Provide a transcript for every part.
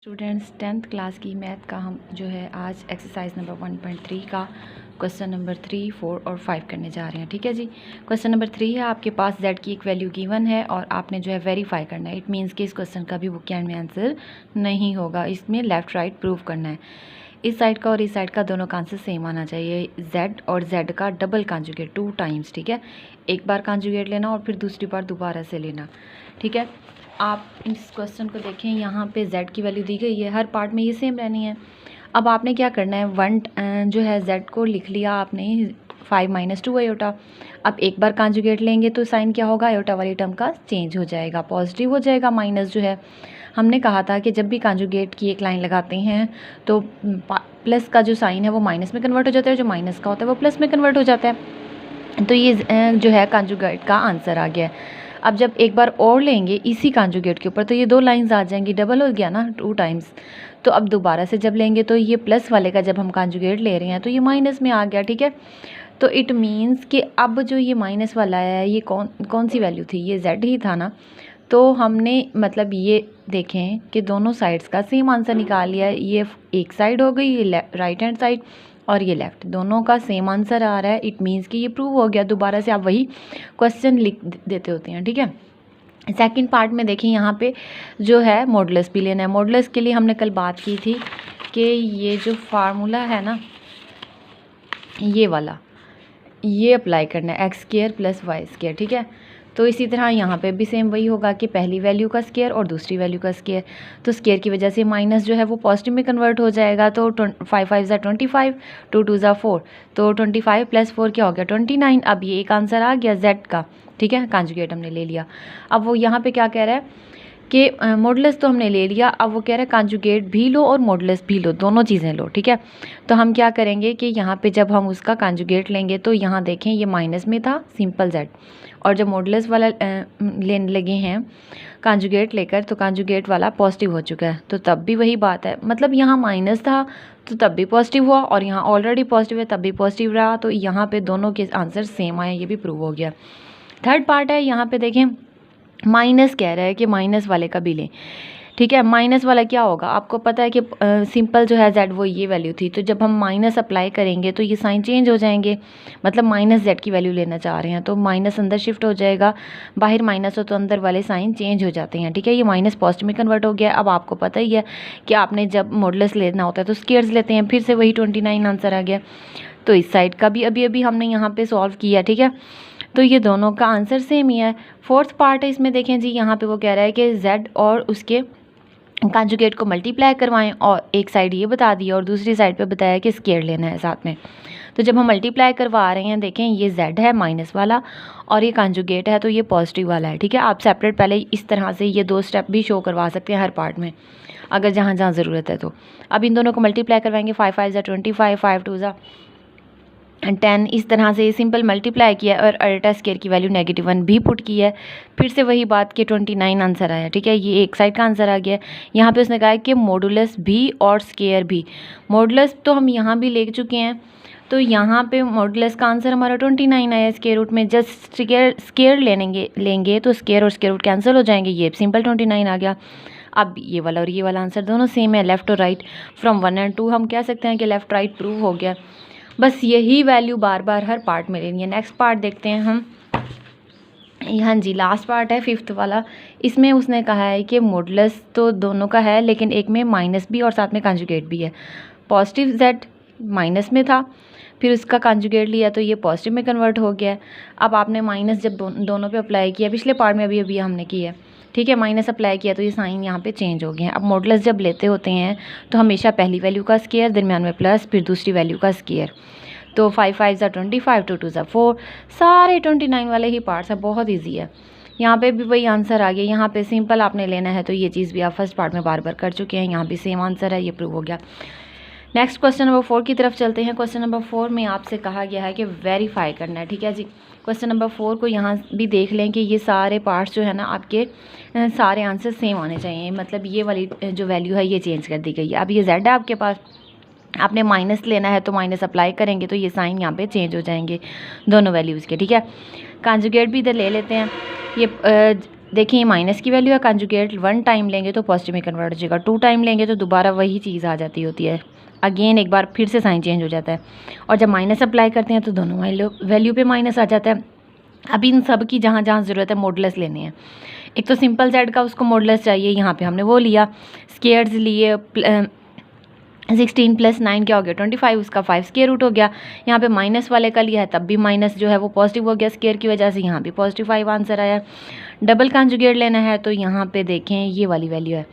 Students 10th class की math का हम जो है आज एक्सरसाइज नंबर 1.3 का क्वेश्चन नंबर 3, 4 और 5 करने जा रहे हैं। ठीक है जी। क्वेश्चन नंबर 3 है, आपके पास z की एक वैल्यू गिवन है और आपने जो है वेरीफाई करना है। इट मीन्स कि इस क्वेश्चन का भी बुक के एंड में आंसर नहीं होगा, इसमें लेफ्ट राइट प्रूव करना है। इस साइड का और इस साइड का दोनों का आंसर सेम आना चाहिए। z और z का डबल कॉन्जुगेट 2 टाइम्स। ठीक है, एक बार कॉन्जुगेट लेना और फिर दूसरी बार दोबारा से लेना। ठीक है, आप इस क्वेश्चन को देखें, यहाँ पे z की वैल्यू दी गई है, हर पार्ट में ये सेम रहनी है। अब आपने क्या करना है, वन जो है z को लिख लिया आपने 5 - 2 आयोटा। अब एक बार कॉन्जुगेट लेंगे तो साइन क्या होगा, आयोटा वाली टर्म का चेंज हो जाएगा, पॉजिटिव हो जाएगा। माइनस जो है, हमने कहा था कि जब भी कॉन्जुगेट की एक लाइन लगाते हैं तो प्लस का जो साइन है वो माइनस में कन्वर्ट हो जाता है, जो माइनस का होता है वो प्लस में कन्वर्ट हो जाता है। तो ये जो है कॉन्जुगेट का आंसर आ गया है। अब जब एक बार और लेंगे इसी कॉन्जुगेट के ऊपर तो ये दो लाइंस आ जाएंगी, डबल हो गया ना 2 टाइम्स। तो अब दोबारा से जब लेंगे तो ये प्लस वाले का जब हम कॉन्जुगेट ले रहे हैं तो ये माइनस में आ गया। ठीक है, तो इट मीन्स कि अब जो ये माइनस वाला है ये कौन सी वैल्यू थी, ये z ही था ना। तो हमने मतलब ये देखें कि दोनों साइड्स का सेम आंसर निकाल लिया है। ये एक साइड हो गई, ये राइट हैंड साइड, और ये लेफ़्ट, दोनों का सेम आंसर आ रहा है। इट मीन्स कि ये प्रूव हो गया। दोबारा से आप वही क्वेश्चन लिख देते होते हैं। ठीक है, सेकंड पार्ट में देखें, यहाँ पे जो है मॉडुलस भी लेना है। मॉडुलस के लिए हमने कल बात की थी कि ये जो फार्मूला है ना, ये वाला, ये अप्लाई करना है, x² + y²। ठीक है, तो इसी तरह यहाँ पे भी सेम वही होगा कि पहली वैल्यू का स्क्वायर और दूसरी वैल्यू का स्क्वायर। तो स्क्वायर की वजह से माइनस जो है वो पॉजिटिव में कन्वर्ट हो जाएगा। तो 5 × 5 = 25, 2 × 2 = 4, तो 25 + 4 क्या हो गया 29। अब ये एक आंसर आ गया z का। ठीक है, कॉन्जुगेट हमने ले लिया। अब वो यहाँ पे क्या कह रहा है कि मॉडुलस तो हमने ले लिया, अब वो कह रहा है कॉन्जुगेट भी लो और मॉडुलस भी लो, दोनों चीज़ें लो। ठीक है, तो हम क्या करेंगे कि यहाँ पे जब हम उसका कॉन्जुगेट लेंगे तो यहाँ देखें ये माइनस में था सिंपल z, और जब मॉडुलस वाला लेने लगे हैं कॉन्जुगेट लेकर तो कॉन्जुगेट वाला पॉजिटिव हो चुका है। तो तब भी वही बात है, मतलब यहाँ माइनस था तो तब भी पॉजिटिव हुआ और यहाँ ऑलरेडी पॉजिटिव है तब भी पॉजिटिव रहा। तो यहाँ पे दोनों के आंसर सेम आए, ये भी प्रूव हो गया। थर्ड पार्ट है, यहाँ पे देखें माइनस कह रहा है कि माइनस वाले का भी लें। ठीक है, माइनस वाला क्या होगा, आपको पता है कि सिंपल जो है z वो ये वैल्यू थी, तो जब हम माइनस अप्लाई करेंगे तो ये साइन चेंज हो जाएंगे, मतलब माइनस z की वैल्यू लेना चाह रहे हैं तो माइनस अंदर शिफ्ट हो जाएगा, बाहर माइनस हो तो अंदर वाले साइन चेंज हो जाते हैं। ठीक है, ये माइनस पॉजिटिव में कन्वर्ट हो गया। अब आपको पता ही है कि आपने जब मॉडुलस लेना होता है तो स्क्वायर्स लेते हैं, फिर से वही 29 आंसर आ गया। तो इस साइड का भी अभी हमने यहाँ पे सॉल्व किया। ठीक है, तो ये दोनों का आंसर सेम ही है। फोर्थ पार्ट है, इसमें देखें जी, यहाँ पे वो कह रहा है कि z और उसके कॉन्जुगेट को मल्टीप्लाई करवाएं, और एक साइड ये बता दिया और दूसरी साइड पे बताया कि स्क्वायर लेना है साथ में। तो जब हम मल्टीप्लाई करवा रहे हैं, देखें ये z है माइनस वाला और ये कॉन्जुगेट है तो ये पॉजिटिव वाला है। ठीक है, आप सेपरेट पहले इस तरह से ये 2 स्टेप भी शो करवा सकते हैं हर पार्ट में, अगर जहाँ जहाँ ज़रूरत है। तो अब इन दोनों को मल्टीप्लाई करवाएंगे, 5 × 5 = 25, 5 × 2 = 10, इस तरह से सिंपल मल्टीप्लाई किया और अल्टा स्क्वायर की वैल्यू -1 भी पुट की है। फिर से वही बात कि 29 आंसर आया। ठीक है, ये एक साइड का आंसर आ गया। यहाँ पे उसने कहा है कि मॉडुलस भी और स्क्वायर भी। मॉडुलस तो हम यहाँ भी ले चुके हैं, तो यहाँ पे मॉडुलस का आंसर हमारा 29 आया स्क्वायर रूट में। जस्ट स्क्वायर लेंगे तो स्क्वायर और स्क्वायर रूट कैंसिल हो जाएंगे, ये सिंपल 29 आ गया। अब ये वाला और ये वाला आंसर दोनों सेम है, लेफ़्ट और राइट। फ्रॉम 1 और 2 हम कह सकते हैं कि लेफ़्ट राइट प्रूव हो गया। बस यही वैल्यू बार बार हर पार्ट में लेनी है। नेक्स्ट पार्ट देखते हैं हम। हाँ जी, लास्ट पार्ट है 5th वाला। इसमें उसने कहा है कि मॉडुलस तो दोनों का है लेकिन एक में माइनस भी और साथ में कॉन्जुगेट भी है। पॉजिटिव z माइनस में था, फिर उसका कॉन्जुगेट लिया तो ये पॉजिटिव में कन्वर्ट हो गया। अब आपने माइनस जब दोनों पे अप्लाई किया, पिछले पार्ट में अभी हमने किया, ठीक है, माइनस अप्लाई किया तो ये साइन यहाँ पे चेंज हो गए हैं। अब मॉडुलस जब लेते होते हैं तो हमेशा पहली वैल्यू का स्क्वायर, दरम्यान में प्लस, फिर दूसरी वैल्यू का स्क्वायर। तो 5 × 5 = 25, 2 × 2 = 4, सारे 29 वाले ही पार्ट्स हैं, बहुत ईजी है। यहाँ पे भी वही आंसर आ गया। यहाँ पे सिंपल आपने लेना है तो ये चीज़ भी आप फर्स्ट पार्ट में बार बार कर चुके हैं, यहाँ भी सेम आंसर है, ये प्रूव हो गया। नेक्स्ट क्वेश्चन नंबर 4 की तरफ चलते हैं। क्वेश्चन नंबर 4 में आपसे कहा गया है कि वेरीफाई करना है। ठीक है जी, क्वेश्चन नंबर 4 को यहाँ भी देख लें कि ये सारे पार्ट्स जो है ना आपके सारे आंसर सेम आने चाहिए, मतलब ये वाली जो वैल्यू है ये चेंज कर दी गई है। अब ये z है आपके पास, आपने माइनस लेना है तो माइनस अप्लाई करेंगे तो ये साइन यहाँ पे चेंज हो जाएंगे दोनों वैल्यूज़ के। ठीक है, कॉन्जुगेट भी इधर ले लेते हैं। ये देखिए ये माइनस की वैल्यू है, कंजुगेट 1 टाइम लेंगे तो पॉजिटिव में कन्वर्ट हो जाएगा, 2 टाइम लेंगे तो दोबारा वही चीज़ आ जाती होती है, अगेन एक बार फिर से साइन चेंज हो जाता है। और जब माइनस अप्लाई करते हैं तो दोनों वैल्यू पे माइनस आ जाता है। अब इन सब की जहाँ जहाँ ज़रूरत है मॉडुलस लेने हैं। एक तो सिंपल जेड का उसको मॉडुलस चाहिए, यहाँ पे हमने वो लिया, स्क्वायर्स लिए, 16 + 9 क्या हो गया 25, उसका 5 स्क्वायर रूट हो गया। यहाँ पे माइनस वाले का लिया है तब भी माइनस जो है वो पॉजिटिव हो गया स्क्वायर की वजह से, यहाँ भी पॉजिटिव 5 आंसर आया। डबल कंजुगेट लेना है तो यहाँ पे देखें ये वाली वैल्यू है,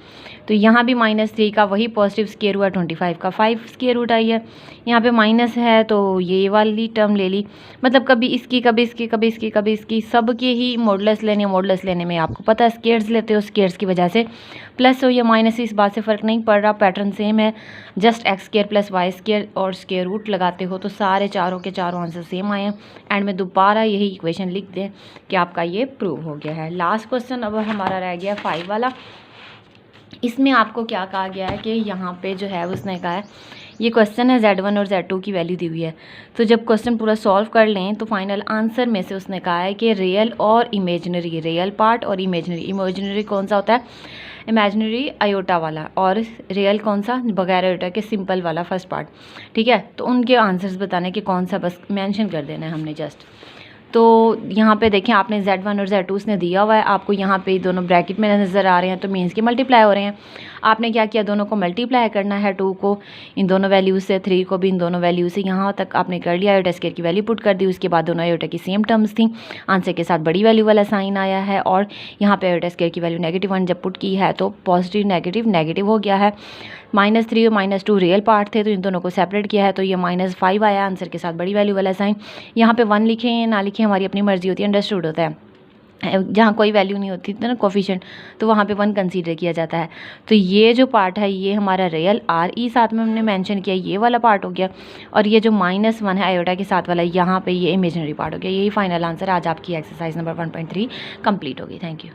तो यहाँ भी -3 का वही पॉजिटिव स्क्वायर हुआ, 25 का 5 स्क्वायर रूट आई है। यहाँ पे माइनस है तो ये वाली टर्म ले ली, मतलब कभी इसकी कभी इसकी कभी इसकी कभी इसकी, सब के ही मॉडुलस लेने। मॉडुलस लेने में आपको पता है स्क्वायर्स लेते हो, स्क्वायर्स की वजह से प्लस हो या माइनस, इस बात से फ़र्क नहीं पड़ रहा, पैटर्न सेम है, जस्ट x² + y² और स्क्वायर रूट लगाते हो तो सारे चारों के चारों आंसर सेम आए हैं। एंड में दोबारा यही इक्वेशन लिख दें कि आपका ये प्रूव हो गया है। लास्ट क्वेश्चन अब हमारा रह गया 5 वाला। इसमें आपको क्या कहा गया है कि यहाँ पे जो है उसने कहा है, ये क्वेश्चन है Z1 और Z2 की वैल्यू दी हुई है, तो जब क्वेश्चन पूरा सॉल्व कर लें तो फाइनल आंसर में से उसने कहा है कि रियल और इमेजिनरी, रियल पार्ट और इमेजिनरी, इमेजिनरी कौन सा होता है, इमेजिनरी आयोटा वाला, और रियल कौन सा, बगैर आयोटा के सिंपल वाला फर्स्ट पार्ट, ठीक है। तो उनके आंसर्स बताने के कौन सा बस मेंशन कर देना है हमने जस्ट। तो यहाँ पे देखें आपने Z1 और Z2 उसने दिया हुआ है, आपको यहाँ पे दोनों ब्रैकेट में नज़र आ रहे हैं तो मीन्स के मल्टीप्लाई हो रहे हैं। आपने क्या किया, दोनों को मल्टीप्लाई करना है, 2 को इन दोनों वैल्यूज़ से, 3 को भी इन दोनों वैल्यू से, यहाँ तक आपने कर लिया। आयोटा स्क्वायर की वैल्यू पुट कर दी, उसके बाद दोनों आयोटा की सेम टर्म्स थी, आंसर के साथ बड़ी वैल्यू वाला साइन आया है, और यहाँ पे आयोटा स्क्वायर की वैल्यू -1 जब पुट की है तो पॉजिटिव नेगेटिव हो गया है। -3 और -2 रियल पार्ट थे तो इन दोनों को सेपरेट किया है तो ये -5 आया, आंसर के साथ बड़ी वैल्यू वाला साइन। यहाँ पे 1 लिखें ना लिखें हमारी अपनी मर्जी होती है, अंडरस्टूड होता है। जहाँ कोई वैल्यू नहीं होती थी ना कोफिशिएंट, तो वहाँ पे 1 कंसीडर किया जाता है। तो ये जो पार्ट है ये हमारा रियल RE साथ में हमने मेंशन किया, ये वाला पार्ट हो गया, और ये जो -1 है आयोटा के साथ वाला, यहाँ पे ये इमेजिनरी पार्ट हो गया। यही फाइनल आंसर आज आपकी एक्सरसाइज नंबर 1.3 कंप्लीट होगी। Thank you.